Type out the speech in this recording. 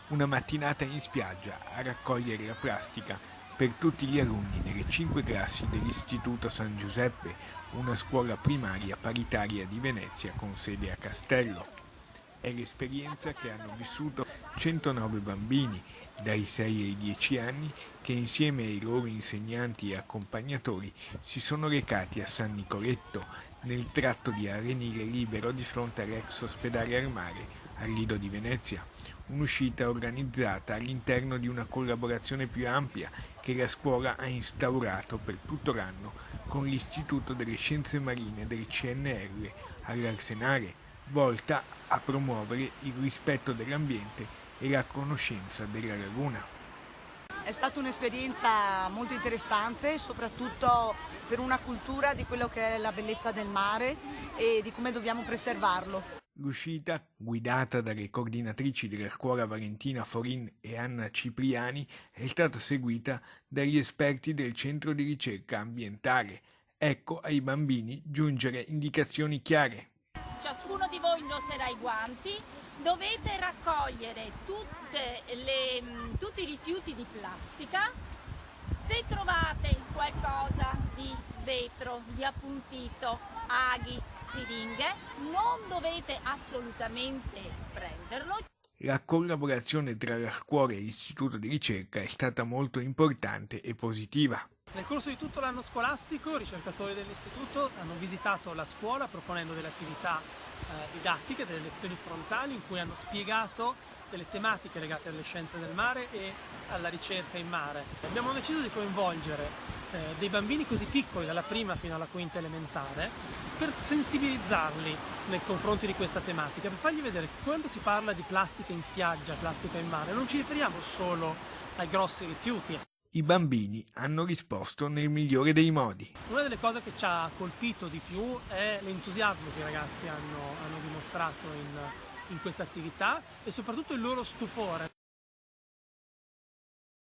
Una mattinata in spiaggia a raccogliere la plastica per tutti gli alunni delle 5 classi dell'Istituto San Giuseppe, una scuola primaria paritaria di Venezia con sede a Castello. È l'esperienza che hanno vissuto 109 bambini dai 6 ai 10 anni che insieme ai loro insegnanti e accompagnatori si sono recati a San Nicoletto, nel tratto di arenile libero di fronte all'ex ospedale al mare, al Lido di Venezia. Un'uscita organizzata all'interno di una collaborazione più ampia che la scuola ha instaurato per tutto l'anno con l'Istituto delle Scienze Marine del CNR all'Arsenale, volta a promuovere il rispetto dell'ambiente e la conoscenza della laguna. È stata un'esperienza molto interessante, soprattutto per una cultura di quello che è la bellezza del mare e di come dobbiamo preservarlo. L'uscita, guidata dalle coordinatrici della scuola Valentina Forin e Anna Cipriani, è stata seguita dagli esperti del centro di ricerca ambientale. Ecco ai bambini giungere indicazioni chiare. Ciascuno di voi indosserà i guanti, dovete raccogliere tutti i rifiuti di plastica. Se trovate qualcosa di vetro, di appuntito, aghi, siringhe, non dovete assolutamente prenderlo. La collaborazione tra la scuola e l'istituto di ricerca è stata molto importante e positiva. Nel corso di tutto l'anno scolastico i ricercatori dell'istituto hanno visitato la scuola proponendo delle attività didattiche, delle lezioni frontali in cui hanno spiegato delle tematiche legate alle scienze del mare e alla ricerca in mare. Abbiamo deciso di coinvolgere dei bambini così piccoli, dalla prima fino alla quinta elementare, per sensibilizzarli nei confronti di questa tematica, per fargli vedere che quando si parla di plastica in spiaggia, plastica in mare, non ci riferiamo solo ai grossi rifiuti. I bambini hanno risposto nel migliore dei modi. Una delle cose che ci ha colpito di più è l'entusiasmo che i ragazzi hanno dimostrato in questa attività e soprattutto il loro stupore.